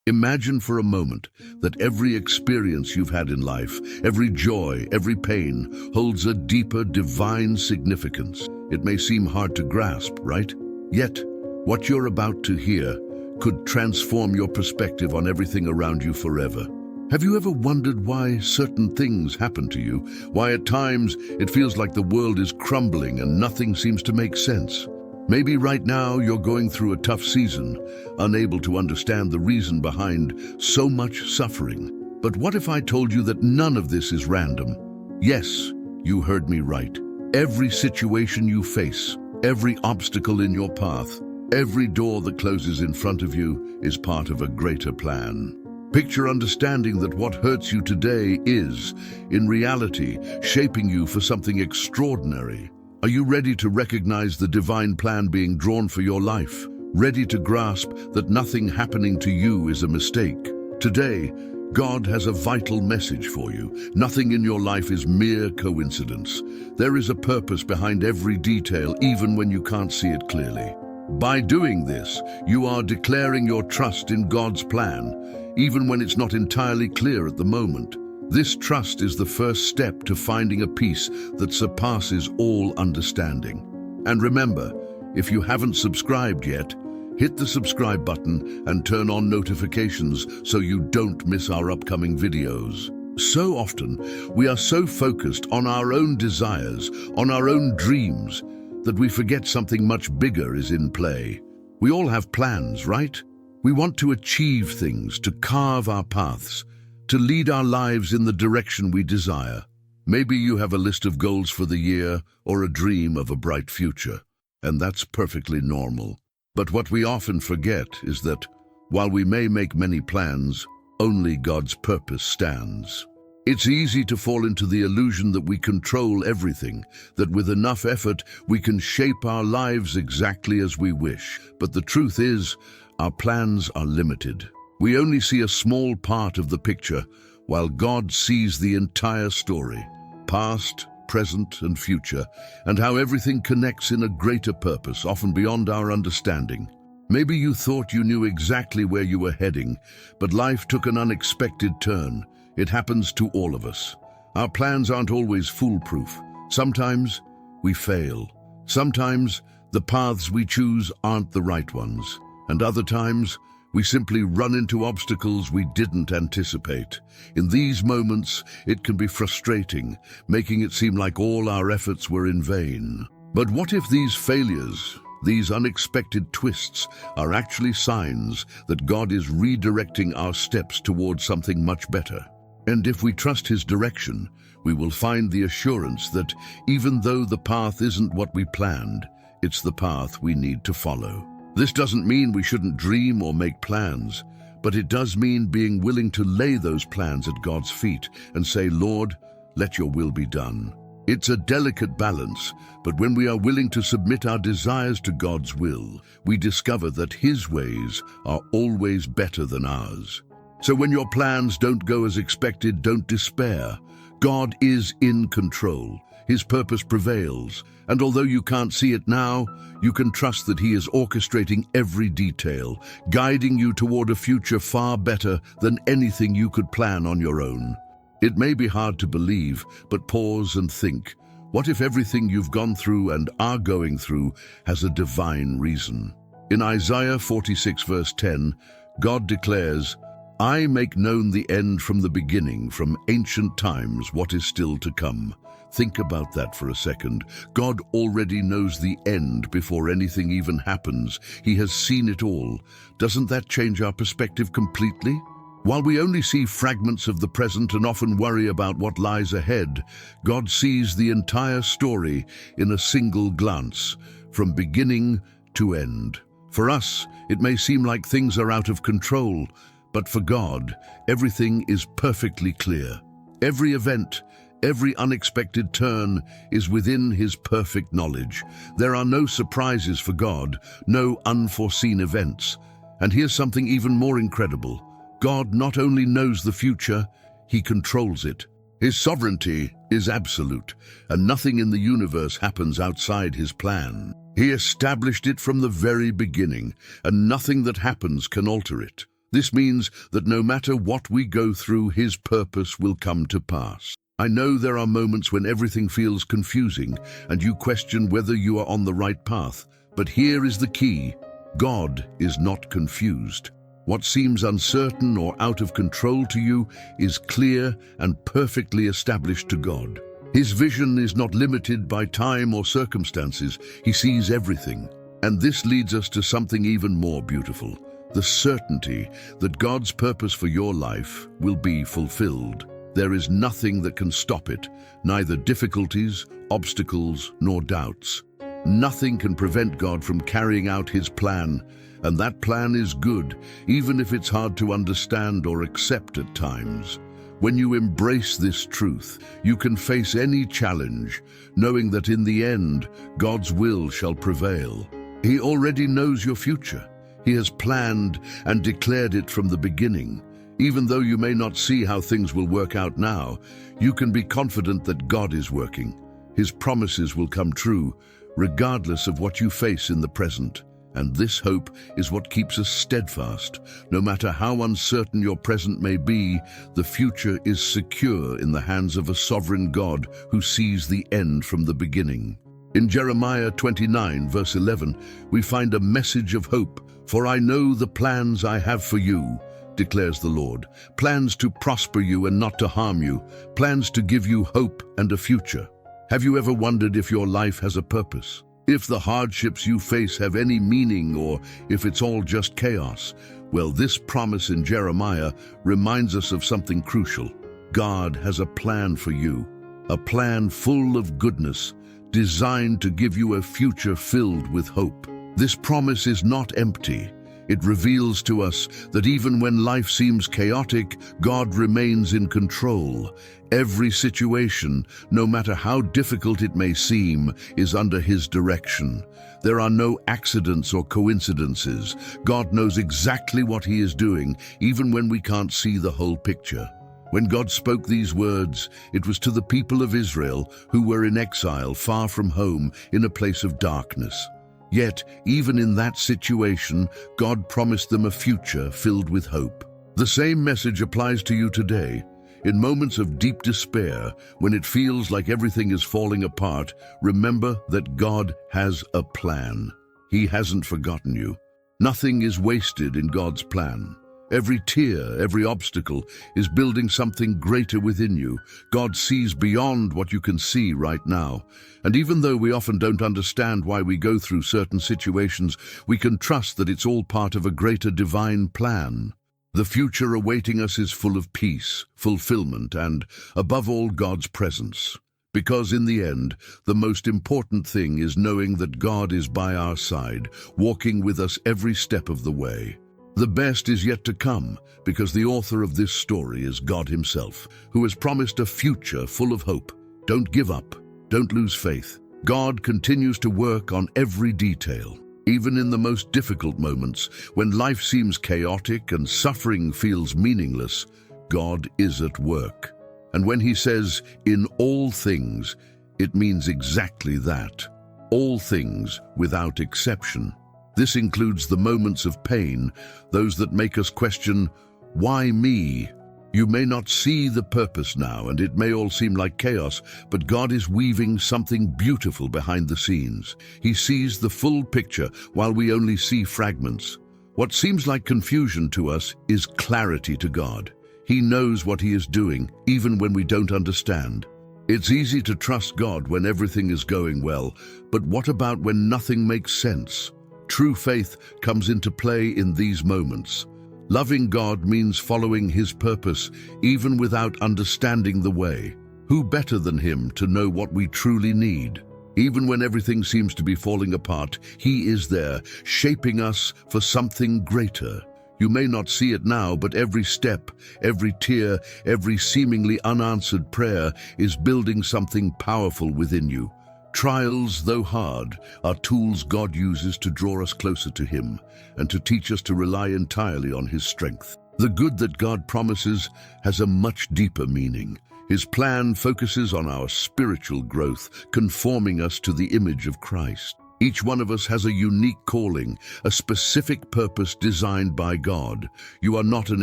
Imagine for a moment that every experience you've had in life, every joy, every pain, holds a deeper divine significance. It may seem hard to grasp, right? Yet, what you're about to hear could transform your perspective on everything around you forever. Have you ever wondered why certain things happen to you? Why at times it feels like the world is crumbling and nothing seems to make sense? Maybe right now you're going through a tough season, unable to understand the reason behind so much suffering. But what if I told you that none of this is random? Yes, you heard me right. Every situation you face, every obstacle in your path, every door that closes in front of you is part of a greater plan. Picture understanding that what hurts you today is, in reality, shaping you for something extraordinary. Are you ready to recognize the divine plan being drawn for your life? Ready to grasp that nothing happening to you is a mistake? Today, God has a vital message for you. Nothing in your life is mere coincidence. There is a purpose behind every detail, even when you can't see it clearly. By doing this, you are declaring your trust in God's plan, even when it's not entirely clear at the moment. This trust is the first step to finding a peace that surpasses all understanding. And remember, if you haven't subscribed yet, hit the subscribe button and turn on notifications so you don't miss our upcoming videos. So often, we are so focused on our own desires, on our own dreams, that we forget something much bigger is in play. We all have plans, right? We want to achieve things, to carve our paths, to lead our lives in the direction we desire. Maybe you have a list of goals for the year or a dream of a bright future, and that's perfectly normal. But what we often forget is that while we may make many plans, only God's purpose stands. It's easy to fall into the illusion that we control everything, that with enough effort we can shape our lives exactly as we wish. But the truth is, our plans are limited. We only see a small part of the picture, while God sees the entire story, past, present, and future, and how everything connects in a greater purpose, often beyond our understanding. Maybe you thought you knew exactly where you were heading, but life took an unexpected turn. It happens to all of us. Our plans aren't always foolproof. Sometimes we fail. Sometimes the paths we choose aren't the right ones. And other times, we simply run into obstacles we didn't anticipate. In these moments, it can be frustrating, making it seem like all our efforts were in vain. But what if these failures, these unexpected twists, are actually signs that God is redirecting our steps towards something much better? And if we trust His direction, we will find the assurance that even though the path isn't what we planned, it's the path we need to follow. This doesn't mean we shouldn't dream or make plans, but it does mean being willing to lay those plans at God's feet and say, "Lord, let your will be done." It's a delicate balance, but when we are willing to submit our desires to God's will, we discover that His ways are always better than ours. So when your plans don't go as expected, don't despair. God is in control. His purpose prevails, and although you can't see it now, you can trust that He is orchestrating every detail, guiding you toward a future far better than anything you could plan on your own. It may be hard to believe, but pause and think. What if everything you've gone through and are going through has a divine reason? In Isaiah 46 verse 10, God declares, "I make known the end from the beginning, from ancient times what is still to come." Think about that for a second. God already knows the end before anything even happens. He has seen it all. Doesn't that change our perspective completely? While we only see fragments of the present and often worry about what lies ahead, God sees the entire story in a single glance, from beginning to end. For us, it may seem like things are out of control, but for God, everything is perfectly clear. Every event, every unexpected turn is within His perfect knowledge. There are no surprises for God, no unforeseen events. And here's something even more incredible. God not only knows the future, He controls it. His sovereignty is absolute, and nothing in the universe happens outside His plan. He established it from the very beginning, and nothing that happens can alter it. This means that no matter what we go through, His purpose will come to pass. I know there are moments when everything feels confusing and you question whether you are on the right path. But here is the key. God is not confused. What seems uncertain or out of control to you is clear and perfectly established to God. His vision is not limited by time or circumstances. He sees everything. And this leads us to something even more beautiful, the certainty that God's purpose for your life will be fulfilled. There is nothing that can stop it, neither difficulties, obstacles, nor doubts. Nothing can prevent God from carrying out His plan, and that plan is good, even if it's hard to understand or accept at times. When you embrace this truth, you can face any challenge, knowing that in the end, God's will shall prevail. He already knows your future. He has planned and declared it from the beginning. Even though you may not see how things will work out now, you can be confident that God is working. His promises will come true, regardless of what you face in the present. And this hope is what keeps us steadfast. No matter how uncertain your present may be, the future is secure in the hands of a sovereign God who sees the end from the beginning. In Jeremiah 29, verse 11, we find a message of hope. "For I know the plans I have for you, declares the Lord, plans to prosper you and not to harm you, plans to give you hope and a future." Have you ever wondered if your life has a purpose? If the hardships you face have any meaning, or if it's all just chaos? Well, this promise in Jeremiah reminds us of something crucial. God has a plan for you, a plan full of goodness, designed to give you a future filled with hope. This promise is not empty. It reveals to us that even when life seems chaotic, God remains in control. Every situation, no matter how difficult it may seem, is under His direction. There are no accidents or coincidences. God knows exactly what He is doing, even when we can't see the whole picture. When God spoke these words, it was to the people of Israel who were in exile, far from home, in a place of darkness. Yet, even in that situation, God promised them a future filled with hope. The same message applies to you today. In moments of deep despair, when it feels like everything is falling apart, remember that God has a plan. He hasn't forgotten you. Nothing is wasted in God's plan. Every tear, every obstacle is building something greater within you. God sees beyond what you can see right now. And even though we often don't understand why we go through certain situations, we can trust that it's all part of a greater divine plan. The future awaiting us is full of peace, fulfillment, and, above all, God's presence. Because in the end, the most important thing is knowing that God is by our side, walking with us every step of the way. The best is yet to come, because the author of this story is God Himself, who has promised a future full of hope. Don't give up. Don't lose faith. God continues to work on every detail. Even in the most difficult moments, when life seems chaotic and suffering feels meaningless, God is at work. And when He says, "in all things," it means exactly that. All things, without exception. This includes the moments of pain, those that make us question, "Why me?" You may not see the purpose now, and it may all seem like chaos, but God is weaving something beautiful behind the scenes. He sees the full picture while we only see fragments. What seems like confusion to us is clarity to God. He knows what He is doing, even when we don't understand. It's easy to trust God when everything is going well, but what about when nothing makes sense? True faith comes into play in these moments. Loving God means following His purpose, even without understanding the way. Who better than Him to know what we truly need? Even when everything seems to be falling apart, He is there, shaping us for something greater. You may not see it now, but every step, every tear, every seemingly unanswered prayer is building something powerful within you. Trials, though hard, are tools God uses to draw us closer to Him and to teach us to rely entirely on His strength. The good that God promises has a much deeper meaning. His plan focuses on our spiritual growth, conforming us to the image of Christ. Each one of us has a unique calling, a specific purpose designed by God. You are not an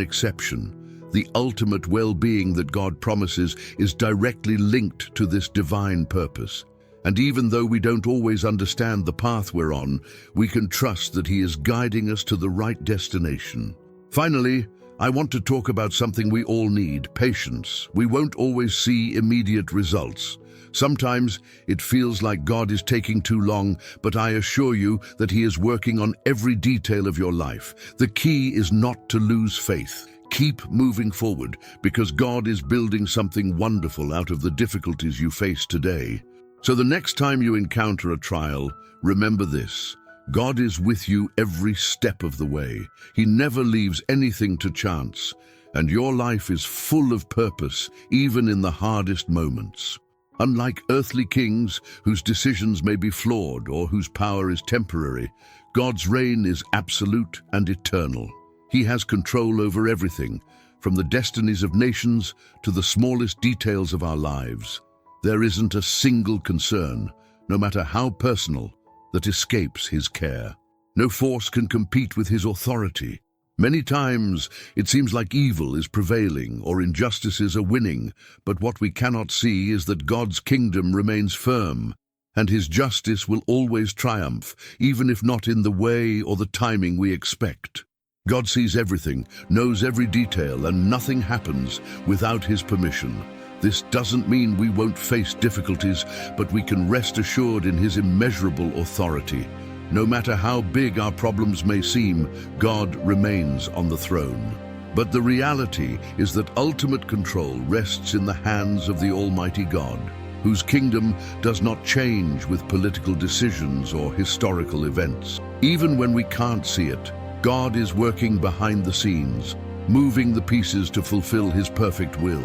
exception. The ultimate well-being that God promises is directly linked to this divine purpose. And even though we don't always understand the path we're on, we can trust that He is guiding us to the right destination. Finally, I want to talk about something we all need: patience. We won't always see immediate results. Sometimes it feels like God is taking too long, but I assure you that He is working on every detail of your life. The key is not to lose faith. Keep moving forward, because God is building something wonderful out of the difficulties you face today. So the next time you encounter a trial, remember this: God is with you every step of the way. He never leaves anything to chance, and your life is full of purpose, even in the hardest moments. Unlike earthly kings, whose decisions may be flawed or whose power is temporary, God's reign is absolute and eternal. He has control over everything, from the destinies of nations to the smallest details of our lives. There isn't a single concern, no matter how personal, that escapes His care. No force can compete with His authority. Many times it seems like evil is prevailing or injustices are winning, but what we cannot see is that God's kingdom remains firm, and His justice will always triumph, even if not in the way or the timing we expect. God sees everything, knows every detail, and nothing happens without His permission. This doesn't mean we won't face difficulties, but we can rest assured in His immeasurable authority. No matter how big our problems may seem, God remains on the throne. But the reality is that ultimate control rests in the hands of the Almighty God, whose kingdom does not change with political decisions or historical events. Even when we can't see it, God is working behind the scenes, moving the pieces to fulfill His perfect will.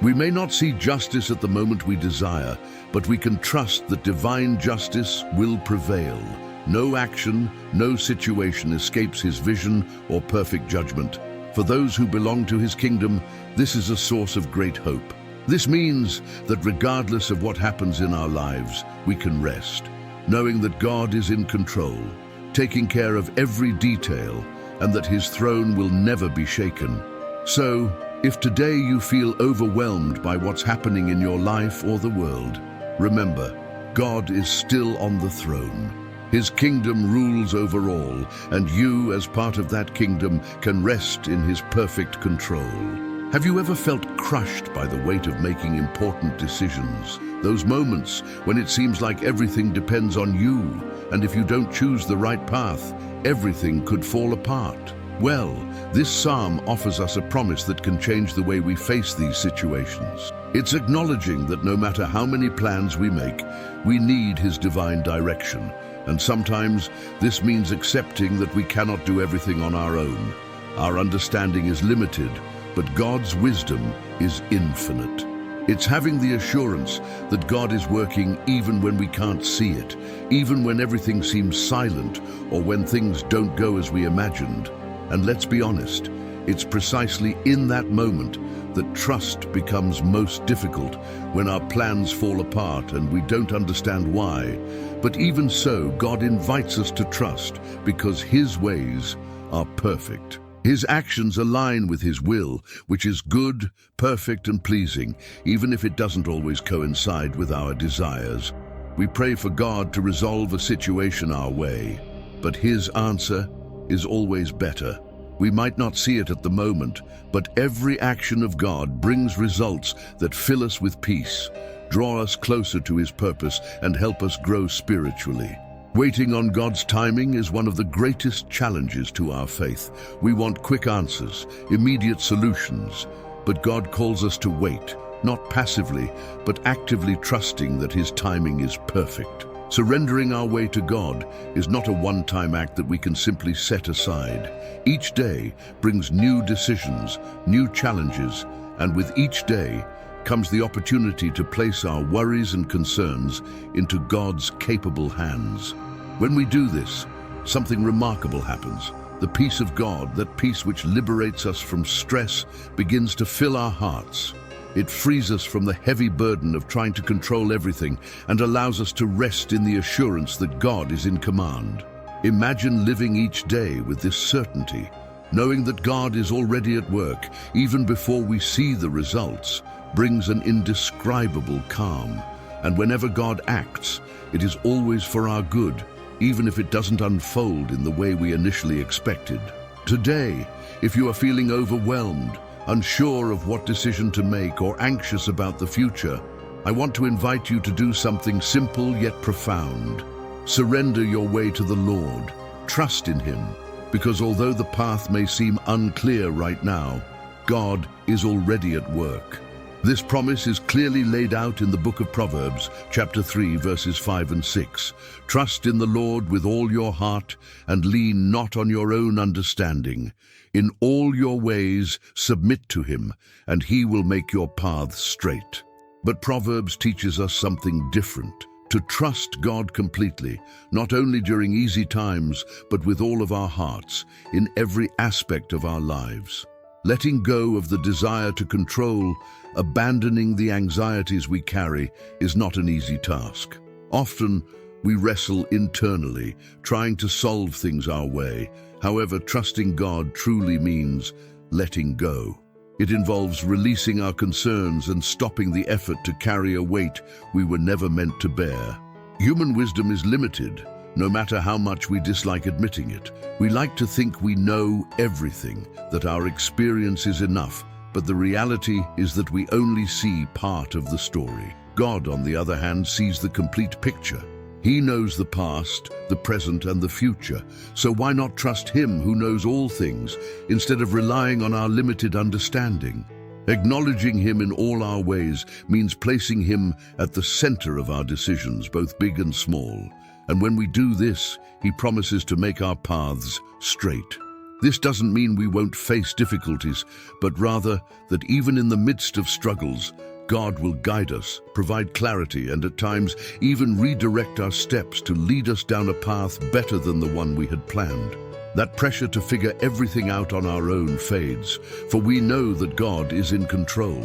We may not see justice at the moment we desire, but we can trust that divine justice will prevail. No action, no situation escapes His vision or perfect judgment. For those who belong to His kingdom, this is a source of great hope. This means that regardless of what happens in our lives, we can rest, knowing that God is in control, taking care of every detail, and that His throne will never be shaken. So, if today you feel overwhelmed by what's happening in your life or the world, remember, God is still on the throne. His kingdom rules over all, and you, as part of that kingdom, can rest in His perfect control. Have you ever felt crushed by the weight of making important decisions? Those moments when it seems like everything depends on you, and if you don't choose the right path, everything could fall apart. Well, this psalm offers us a promise that can change the way we face these situations. It's acknowledging that no matter how many plans we make, we need His divine direction. And sometimes this means accepting that we cannot do everything on our own. Our understanding is limited, but God's wisdom is infinite. It's having the assurance that God is working even when we can't see it, even when everything seems silent or when things don't go as we imagined. And let's be honest, it's precisely in that moment that trust becomes most difficult, when our plans fall apart and we don't understand why. But even so, God invites us to trust because His ways are perfect. His actions align with His will, which is good, perfect, and pleasing, even if it doesn't always coincide with our desires. We pray for God to resolve a situation our way, but His answer is always better. We might not see it at the moment, but every action of God brings results that fill us with peace, draw us closer to His purpose, and help us grow spiritually. Waiting on God's timing is one of the greatest challenges to our faith. We want quick answers, immediate solutions, but God calls us to wait, not passively, but actively trusting that His timing is perfect. Surrendering our way to God is not a one-time act that we can simply set aside. Each day brings new decisions, new challenges, and with each day comes the opportunity to place our worries and concerns into God's capable hands. When we do this, something remarkable happens. The peace of God, that peace which liberates us from stress, begins to fill our hearts. It frees us from the heavy burden of trying to control everything and allows us to rest in the assurance that God is in command. Imagine living each day with this certainty, knowing that God is already at work, even before we see the results, brings an indescribable calm. And whenever God acts, it is always for our good, even if it doesn't unfold in the way we initially expected. Today, if you are feeling overwhelmed, unsure of what decision to make, or anxious about the future, I want to invite you to do something simple yet profound. Surrender your way to the Lord. Trust in Him, because although the path may seem unclear right now, God is already at work. This promise is clearly laid out in the book of Proverbs, chapter 3, verses 5 and 6. Trust in the Lord with all your heart and lean not on your own understanding. In all your ways submit to Him, and He will make your paths straight. But Proverbs teaches us something different. To trust God completely, not only during easy times, but with all of our hearts, in every aspect of our lives. Letting go of the desire to control, abandoning the anxieties we carry, is not an easy task. Often, we wrestle internally, trying to solve things our way. However, trusting God truly means letting go. It involves releasing our concerns and stopping the effort to carry a weight we were never meant to bear. Human wisdom is limited, no matter how much we dislike admitting it. We like to think we know everything, that our experience is enough, but the reality is that we only see part of the story. God, on the other hand, sees the complete picture. He knows the past, the present, and the future. So why not trust Him who knows all things, instead of relying on our limited understanding? Acknowledging Him in all our ways means placing Him at the center of our decisions, both big and small. And when we do this, He promises to make our paths straight. This doesn't mean we won't face difficulties, but rather that even in the midst of struggles, God will guide us, provide clarity, and at times even redirect our steps to lead us down a path better than the one we had planned. That pressure to figure everything out on our own fades, for we know that God is in control.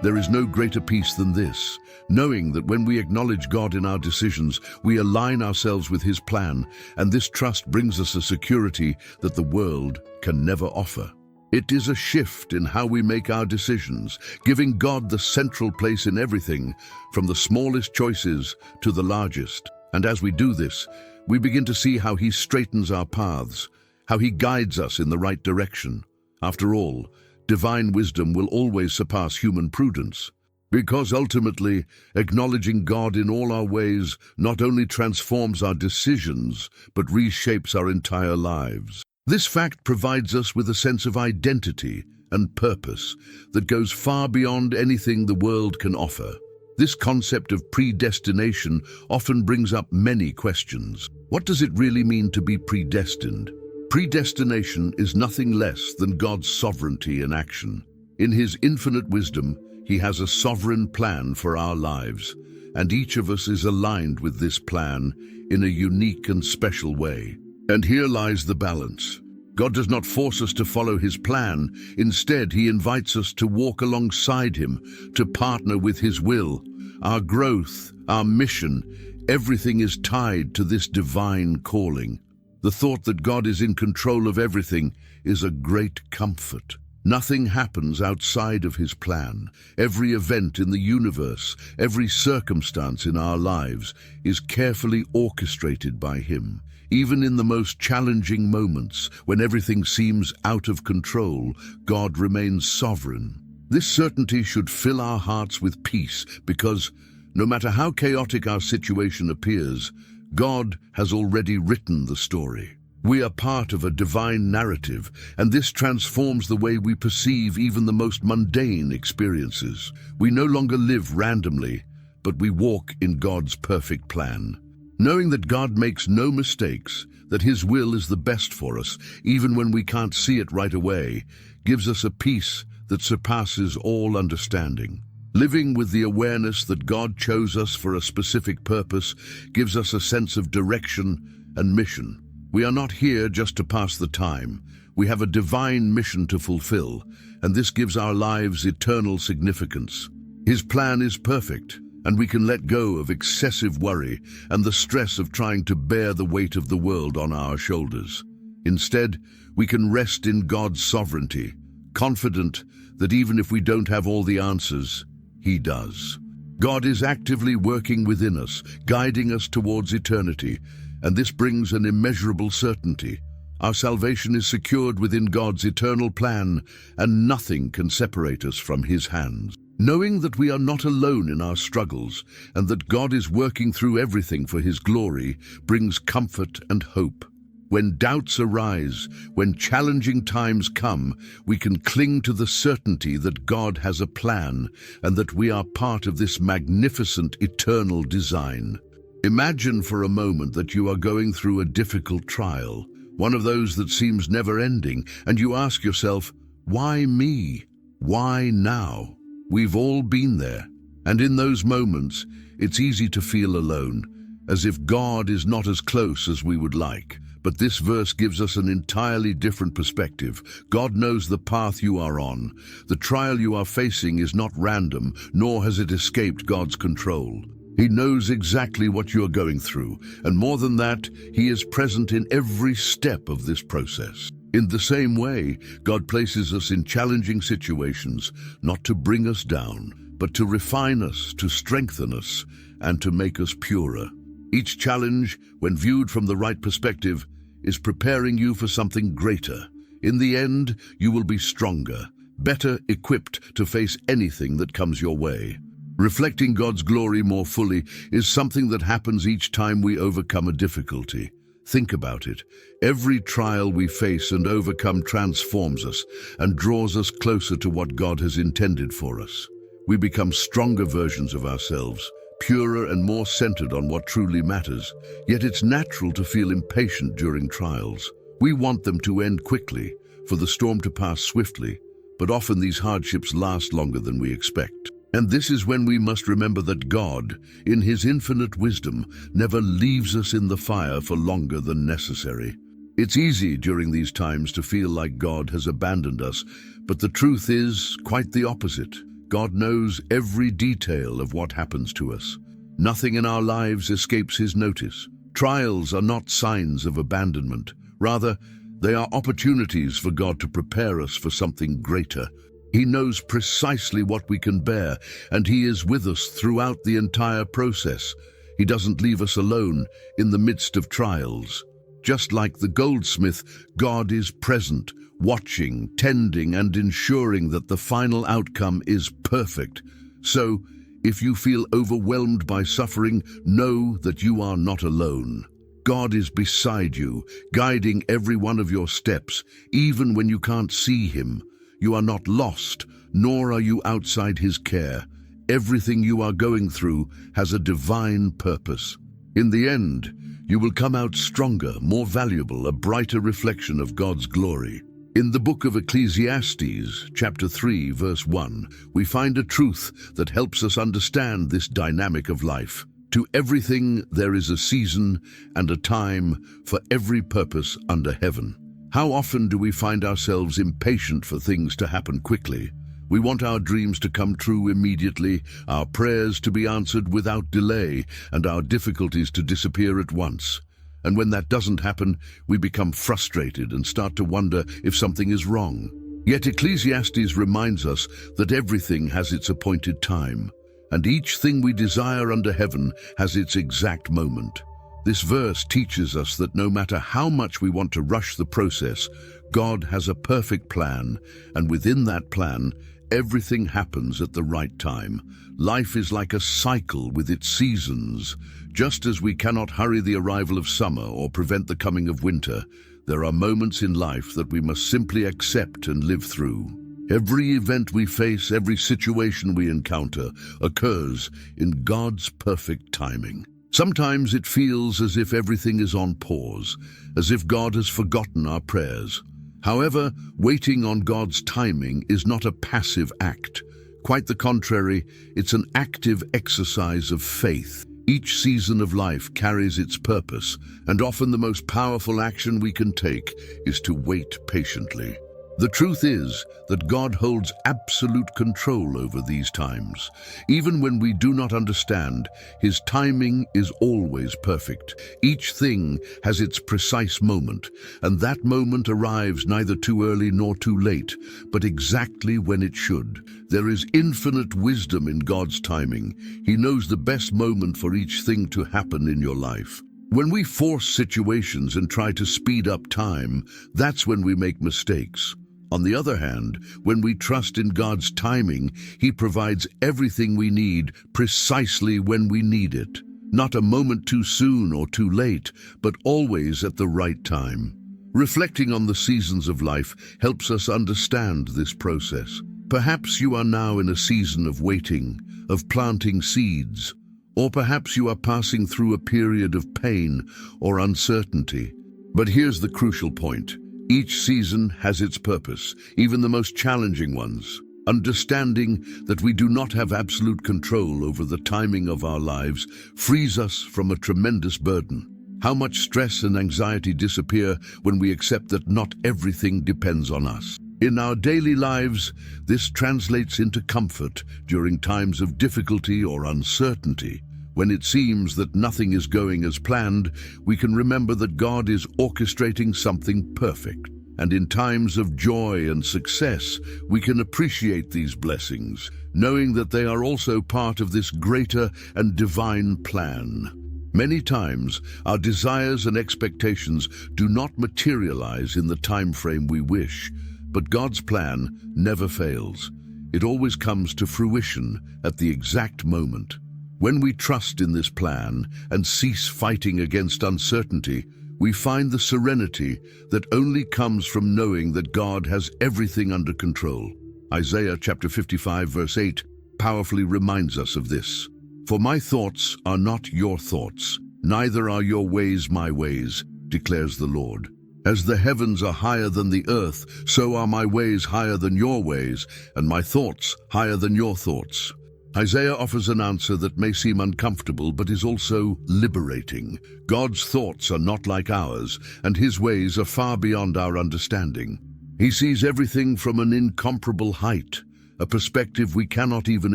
There is no greater peace than this, knowing that when we acknowledge God in our decisions, we align ourselves with His plan, and this trust brings us a security that the world can never offer. It is a shift in how we make our decisions, giving God the central place in everything, from the smallest choices to the largest. And as we do this, we begin to see how He straightens our paths, how He guides us in the right direction. After all, divine wisdom will always surpass human prudence, because ultimately, acknowledging God in all our ways not only transforms our decisions, but reshapes our entire lives. This fact provides us with a sense of identity and purpose that goes far beyond anything the world can offer. This concept of predestination often brings up many questions. What does it really mean to be predestined? Predestination is nothing less than God's sovereignty in action. In His infinite wisdom, He has a sovereign plan for our lives, and each of us is aligned with this plan in a unique and special way. And here lies the balance. God does not force us to follow His plan. Instead, He invites us to walk alongside Him, to partner with His will. Our growth, our mission, everything is tied to this divine calling. The thought that God is in control of everything is a great comfort. Nothing happens outside of His plan. Every event in the universe, every circumstance in our lives is carefully orchestrated by Him. Even in the most challenging moments, when everything seems out of control, God remains sovereign. This certainty should fill our hearts with peace, because no matter how chaotic our situation appears, God has already written the story. We are part of a divine narrative, and this transforms the way we perceive even the most mundane experiences. We no longer live randomly, but we walk in God's perfect plan. Knowing that God makes no mistakes, that His will is the best for us, even when we can't see it right away, gives us a peace that surpasses all understanding. Living with the awareness that God chose us for a specific purpose gives us a sense of direction and mission. We are not here just to pass the time. We have a divine mission to fulfill, and this gives our lives eternal significance. His plan is perfect, and we can let go of excessive worry and the stress of trying to bear the weight of the world on our shoulders. Instead, we can rest in God's sovereignty, confident that even if we don't have all the answers, He does. God is actively working within us, guiding us towards eternity, and this brings an immeasurable certainty. Our salvation is secured within God's eternal plan, and nothing can separate us from His hands. Knowing that we are not alone in our struggles, and that God is working through everything for His glory, brings comfort and hope. When doubts arise, when challenging times come, we can cling to the certainty that God has a plan and that we are part of this magnificent eternal design. Imagine for a moment that you are going through a difficult trial, one of those that seems never-ending, and you ask yourself, why me? Why now? We've all been there, and in those moments, it's easy to feel alone, as if God is not as close as we would like. But this verse gives us an entirely different perspective. God knows the path you are on. The trial you are facing is not random, nor has it escaped God's control. He knows exactly what you are going through, and more than that, He is present in every step of this process. In the same way, God places us in challenging situations, not to bring us down, but to refine us, to strengthen us, and to make us purer. Each challenge, when viewed from the right perspective, is preparing you for something greater. In the end, you will be stronger, better equipped to face anything that comes your way. Reflecting God's glory more fully is something that happens each time we overcome a difficulty. Think about it. Every trial we face and overcome transforms us and draws us closer to what God has intended for us. We become stronger versions of ourselves, purer and more centered on what truly matters. Yet it's natural to feel impatient during trials. We want them to end quickly, for the storm to pass swiftly, but often these hardships last longer than we expect. And this is when we must remember that God, in His infinite wisdom, never leaves us in the fire for longer than necessary. It's easy during these times to feel like God has abandoned us, but the truth is quite the opposite. God knows every detail of what happens to us. Nothing in our lives escapes His notice. Trials are not signs of abandonment. Rather, they are opportunities for God to prepare us for something greater. He knows precisely what we can bear, and He is with us throughout the entire process. He doesn't leave us alone in the midst of trials. Just like the goldsmith, God is present, watching, tending, and ensuring that the final outcome is perfect. So, if you feel overwhelmed by suffering, know that you are not alone. God is beside you, guiding every one of your steps, even when you can't see Him. You are not lost, nor are you outside His care. Everything you are going through has a divine purpose. In the end, you will come out stronger, more valuable, a brighter reflection of God's glory. In the book of Ecclesiastes, chapter 3, verse 1, we find a truth that helps us understand this dynamic of life. To everything there is a season and a time for every purpose under heaven. How often do we find ourselves impatient for things to happen quickly? We want our dreams to come true immediately, our prayers to be answered without delay, and our difficulties to disappear at once. And when that doesn't happen, we become frustrated and start to wonder if something is wrong. Yet Ecclesiastes reminds us that everything has its appointed time, and each thing we desire under heaven has its exact moment. This verse teaches us that no matter how much we want to rush the process, God has a perfect plan, and within that plan, everything happens at the right time. Life is like a cycle with its seasons. Just as we cannot hurry the arrival of summer or prevent the coming of winter, there are moments in life that we must simply accept and live through. Every event we face, every situation we encounter, occurs in God's perfect timing. Sometimes it feels as if everything is on pause, as if God has forgotten our prayers. However, waiting on God's timing is not a passive act. Quite the contrary, it's an active exercise of faith. Each season of life carries its purpose, and often the most powerful action we can take is to wait patiently. The truth is that God holds absolute control over these times. Even when we do not understand, His timing is always perfect. Each thing has its precise moment, and that moment arrives neither too early nor too late, but exactly when it should. There is infinite wisdom in God's timing. He knows the best moment for each thing to happen in your life. When we force situations and try to speed up time, that's when we make mistakes. On the other hand, when we trust in God's timing, He provides everything we need precisely when we need it. Not a moment too soon or too late, but always at the right time. Reflecting on the seasons of life helps us understand this process. Perhaps you are now in a season of waiting, of planting seeds, or perhaps you are passing through a period of pain or uncertainty. But here's the crucial point. Each season has its purpose, even the most challenging ones. Understanding that we do not have absolute control over the timing of our lives frees us from a tremendous burden. How much stress and anxiety disappear when we accept that not everything depends on us. In our daily lives, this translates into comfort during times of difficulty or uncertainty. When it seems that nothing is going as planned, we can remember that God is orchestrating something perfect. And in times of joy and success, we can appreciate these blessings, knowing that they are also part of this greater and divine plan. Many times, our desires and expectations do not materialize in the time frame we wish, but God's plan never fails. It always comes to fruition at the exact moment. When we trust in this plan and cease fighting against uncertainty, we find the serenity that only comes from knowing that God has everything under control. Isaiah chapter 55 verse 8 powerfully reminds us of this. For my thoughts are not your thoughts, neither are your ways my ways, declares the Lord. As the heavens are higher than the earth, so are my ways higher than your ways, and my thoughts higher than your thoughts. Isaiah offers an answer that may seem uncomfortable but is also liberating. God's thoughts are not like ours, and His ways are far beyond our understanding. He sees everything from an incomparable height, a perspective we cannot even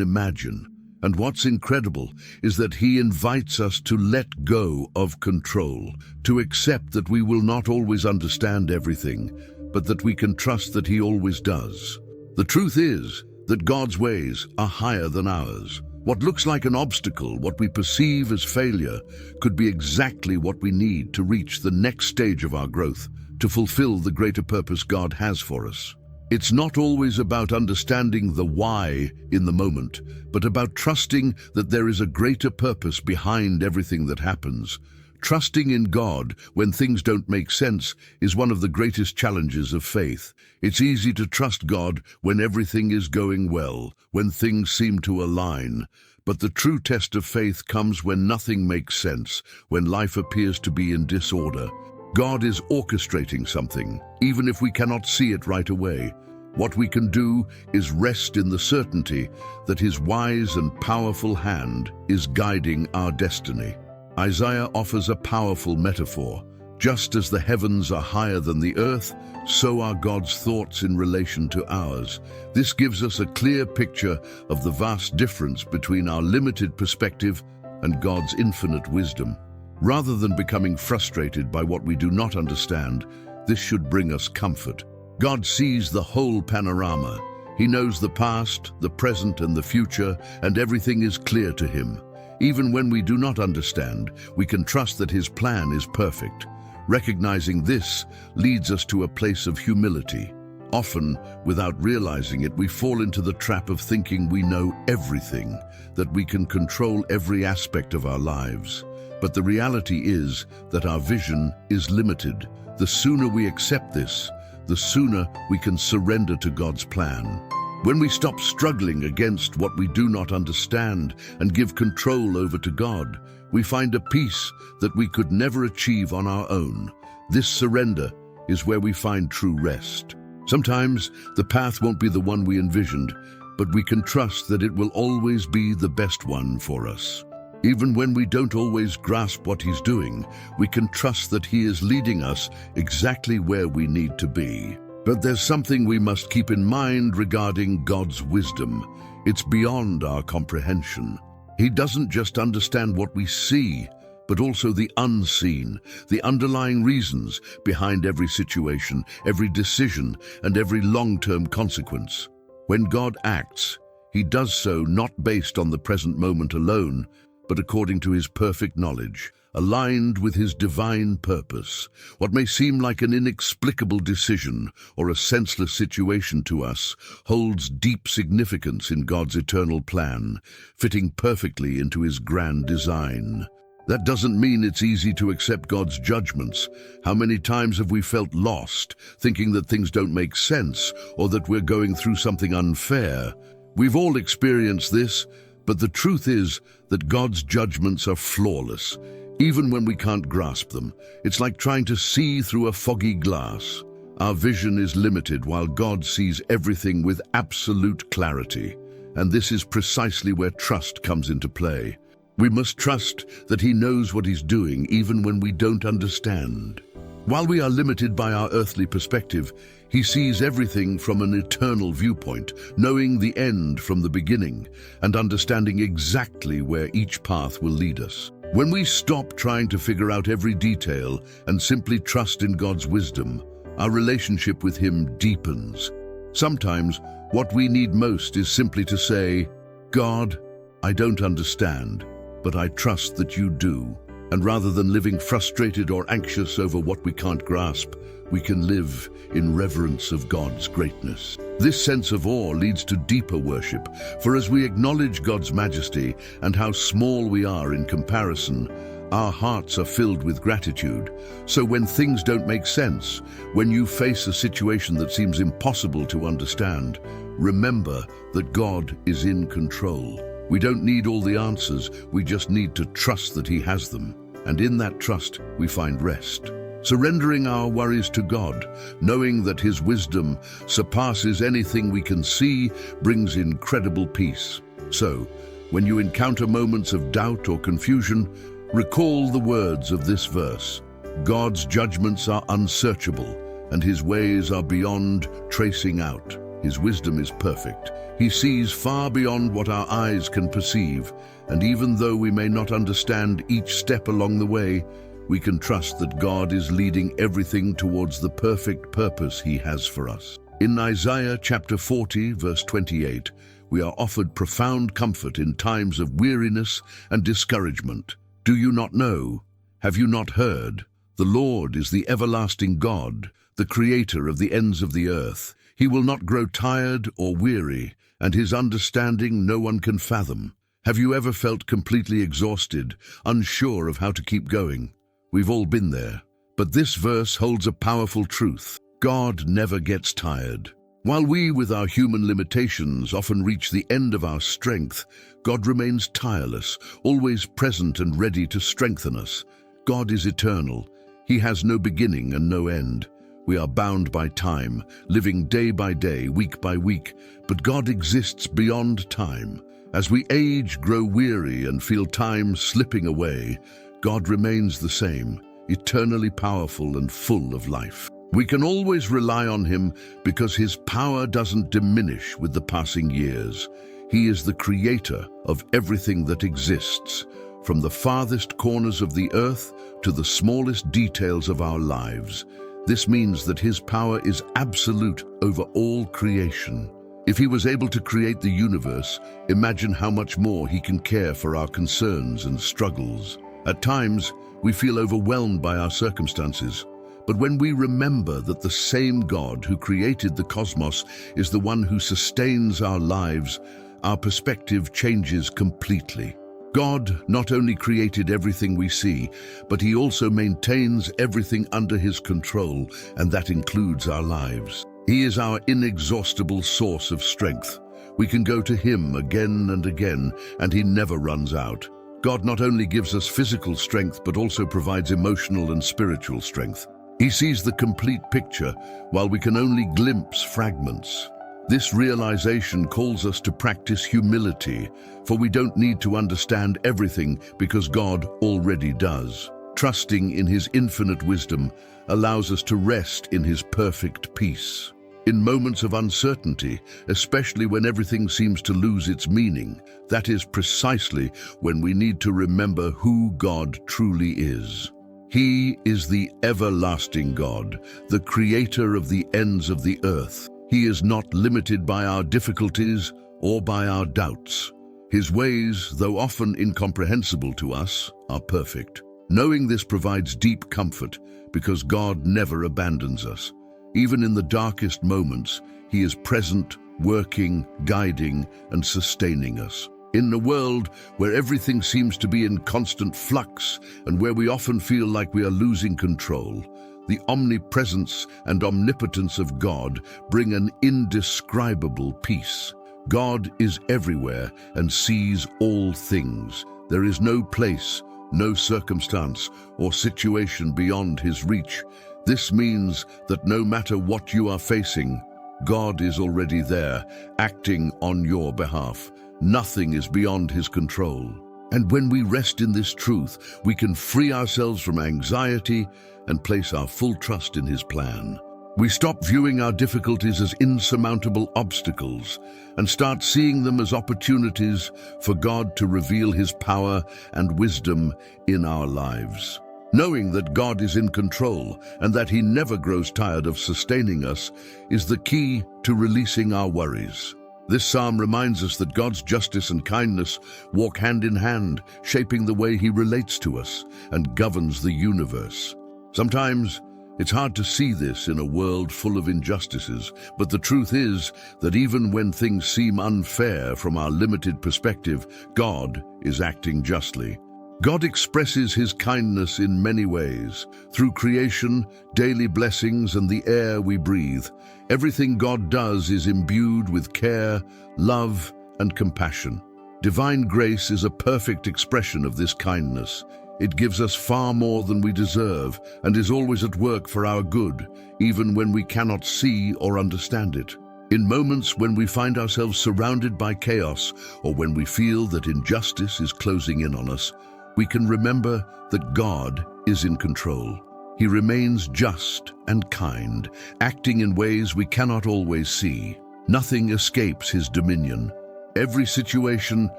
imagine. And what's incredible is that He invites us to let go of control, to accept that we will not always understand everything, but that we can trust that He always does. The truth is that God's ways are higher than ours. What looks like an obstacle, what we perceive as failure, could be exactly what we need to reach the next stage of our growth, to fulfill the greater purpose God has for us. It's not always about understanding the why in the moment, but about trusting that there is a greater purpose behind everything that happens. Trusting in God when things don't make sense is one of the greatest challenges of faith. It's easy to trust God when everything is going well, when things seem to align. But the true test of faith comes when nothing makes sense, when life appears to be in disorder. God is orchestrating something, even if we cannot see it right away. What we can do is rest in the certainty that His wise and powerful hand is guiding our destiny. Isaiah offers a powerful metaphor. Just as the heavens are higher than the earth, so are God's thoughts in relation to ours. This gives us a clear picture of the vast difference between our limited perspective and God's infinite wisdom. Rather than becoming frustrated by what we do not understand, this should bring us comfort. God sees the whole panorama. He knows the past, the present, and the future, and everything is clear to Him. Even when we do not understand, we can trust that His plan is perfect. Recognizing this leads us to a place of humility. Often, without realizing it, we fall into the trap of thinking we know everything, that we can control every aspect of our lives. But the reality is that our vision is limited. The sooner we accept this, the sooner we can surrender to God's plan. When we stop struggling against what we do not understand and give control over to God, we find a peace that we could never achieve on our own. This surrender is where we find true rest. Sometimes the path won't be the one we envisioned, but we can trust that it will always be the best one for us. Even when we don't always grasp what He's doing, we can trust that He is leading us exactly where we need to be. But there's something we must keep in mind regarding God's wisdom. It's beyond our comprehension. He doesn't just understand what we see, but also the unseen, the underlying reasons behind every situation, every decision, and every long-term consequence. When God acts, He does so not based on the present moment alone, but according to His perfect knowledge, aligned with His divine purpose. What may seem like an inexplicable decision or a senseless situation to us holds deep significance in God's eternal plan, fitting perfectly into His grand design. That doesn't mean it's easy to accept God's judgments. How many times have we felt lost, thinking that things don't make sense or that we're going through something unfair? We've all experienced this, but the truth is that God's judgments are flawless, even when we can't grasp them. It's like trying to see through a foggy glass. Our vision is limited while God sees everything with absolute clarity. And this is precisely where trust comes into play. We must trust that He knows what He's doing even when we don't understand. While we are limited by our earthly perspective, He sees everything from an eternal viewpoint, knowing the end from the beginning and understanding exactly where each path will lead us. When we stop trying to figure out every detail and simply trust in God's wisdom, our relationship with Him deepens. Sometimes, what we need most is simply to say, "God, I don't understand, but I trust that You do." And rather than living frustrated or anxious over what we can't grasp, we can live in reverence of God's greatness. This sense of awe leads to deeper worship, for as we acknowledge God's majesty and how small we are in comparison, our hearts are filled with gratitude. So when things don't make sense, when you face a situation that seems impossible to understand, remember that God is in control. We don't need all the answers, we just need to trust that He has them. And in that trust, we find rest. Surrendering our worries to God, knowing that His wisdom surpasses anything we can see, brings incredible peace. So, when you encounter moments of doubt or confusion, recall the words of this verse. God's judgments are unsearchable, and His ways are beyond tracing out. His wisdom is perfect. He sees far beyond what our eyes can perceive, and even though we may not understand each step along the way, we can trust that God is leading everything towards the perfect purpose He has for us. In Isaiah chapter 40, verse 28, we are offered profound comfort in times of weariness and discouragement. Do you not know? Have you not heard? The Lord is the everlasting God, the creator of the ends of the earth. He will not grow tired or weary, and His understanding no one can fathom. Have you ever felt completely exhausted, unsure of how to keep going? We've all been there. But this verse holds a powerful truth. God never gets tired. While we, with our human limitations, often reach the end of our strength, God remains tireless, always present and ready to strengthen us. God is eternal. He has no beginning and no end. We are bound by time, living day by day, week by week, but God exists beyond time. As we age, grow weary, and feel time slipping away, God remains the same, eternally powerful and full of life. We can always rely on Him because His power doesn't diminish with the passing years. He is the creator of everything that exists, from the farthest corners of the earth to the smallest details of our lives. This means that His power is absolute over all creation. If He was able to create the universe, imagine how much more He can care for our concerns and struggles. At times, we feel overwhelmed by our circumstances. But when we remember that the same God who created the cosmos is the one who sustains our lives, our perspective changes completely. God not only created everything we see, but He also maintains everything under His control, and that includes our lives. He is our inexhaustible source of strength. We can go to Him again and again, and He never runs out. God not only gives us physical strength, but also provides emotional and spiritual strength. He sees the complete picture, while we can only glimpse fragments. This realization calls us to practice humility, for we don't need to understand everything because God already does. Trusting in His infinite wisdom allows us to rest in His perfect peace. In moments of uncertainty, especially when everything seems to lose its meaning, that is precisely when we need to remember who God truly is. He is the everlasting God, the creator of the ends of the earth. He is not limited by our difficulties or by our doubts. His ways, though often incomprehensible to us, are perfect. Knowing this provides deep comfort because God never abandons us. Even in the darkest moments, He is present, working, guiding, and sustaining us. In a world where everything seems to be in constant flux and where we often feel like we are losing control, the omnipresence and omnipotence of God bring an indescribable peace. God is everywhere and sees all things. There is no place, no circumstance or situation beyond His reach. This means that no matter what you are facing, God is already there, acting on your behalf. Nothing is beyond His control. And when we rest in this truth, we can free ourselves from anxiety and place our full trust in His plan. We stop viewing our difficulties as insurmountable obstacles and start seeing them as opportunities for God to reveal His power and wisdom in our lives. Knowing that God is in control and that He never grows tired of sustaining us is the key to releasing our worries. This psalm reminds us that God's justice and kindness walk hand in hand, shaping the way He relates to us and governs the universe. Sometimes it's hard to see this in a world full of injustices, but the truth is that even when things seem unfair from our limited perspective, God is acting justly. God expresses His kindness in many ways, through creation, daily blessings, and the air we breathe. Everything God does is imbued with care, love, and compassion. Divine grace is a perfect expression of this kindness. It gives us far more than we deserve and is always at work for our good, even when we cannot see or understand it. In moments when we find ourselves surrounded by chaos or when we feel that injustice is closing in on us, we can remember that God is in control. He remains just and kind, acting in ways we cannot always see. Nothing escapes His dominion. Every situation,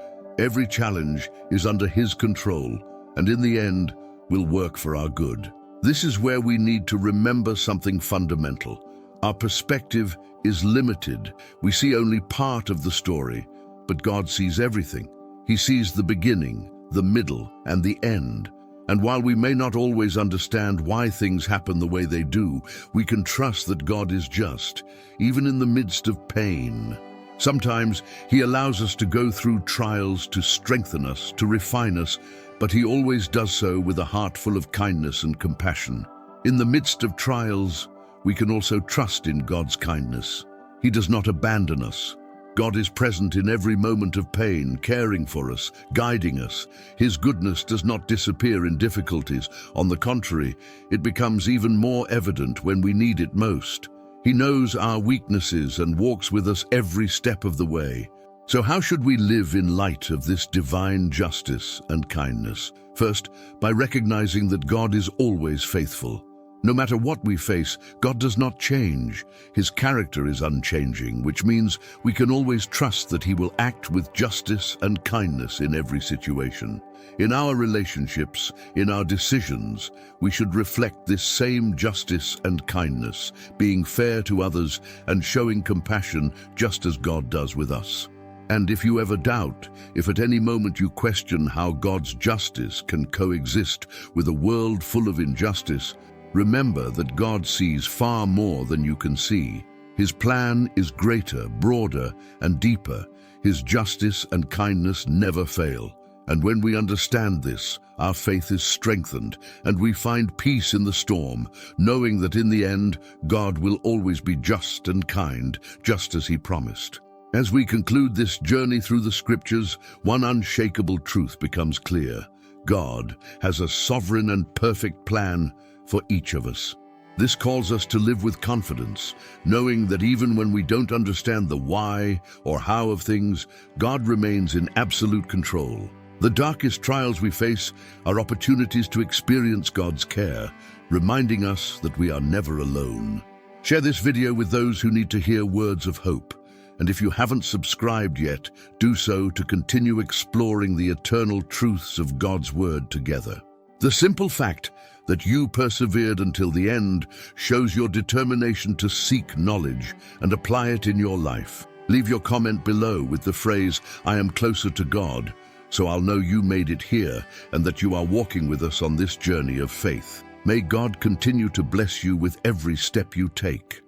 every challenge is under His control, and in the end, will work for our good. This is where we need to remember something fundamental. Our perspective is limited. We see only part of the story, but God sees everything. He sees the beginning, the middle, and the end. And while we may not always understand why things happen the way they do, we can trust that God is just, even in the midst of pain. Sometimes He allows us to go through trials to strengthen us, to refine us, but He always does so with a heart full of kindness and compassion. In the midst of trials, we can also trust in God's kindness. He does not abandon us. God is present in every moment of pain, caring for us, guiding us. His goodness does not disappear in difficulties. On the contrary, it becomes even more evident when we need it most. He knows our weaknesses and walks with us every step of the way. So how should we live in light of this divine justice and kindness? First, by recognizing that God is always faithful. No matter what we face, God does not change. His character is unchanging, which means we can always trust that He will act with justice and kindness in every situation. In our relationships, in our decisions, we should reflect this same justice and kindness, being fair to others and showing compassion just as God does with us. And if you ever doubt, if at any moment you question how God's justice can coexist with a world full of injustice, remember that God sees far more than you can see. His plan is greater, broader, and deeper. His justice and kindness never fail. And when we understand this, our faith is strengthened, and we find peace in the storm, knowing that in the end, God will always be just and kind, just as He promised. As we conclude this journey through the Scriptures, one unshakable truth becomes clear. God has a sovereign and perfect plan for each of us. This calls us to live with confidence, knowing that even when we don't understand the why or how of things, God remains in absolute control. The darkest trials we face are opportunities to experience God's care, reminding us that we are never alone. Share this video with those who need to hear words of hope. And if you haven't subscribed yet, do so to continue exploring the eternal truths of God's Word together. The simple fact that you persevered until the end shows your determination to seek knowledge and apply it in your life. Leave your comment below with the phrase, "I am closer to God," so I'll know you made it here and that you are walking with us on this journey of faith. May God continue to bless you with every step you take.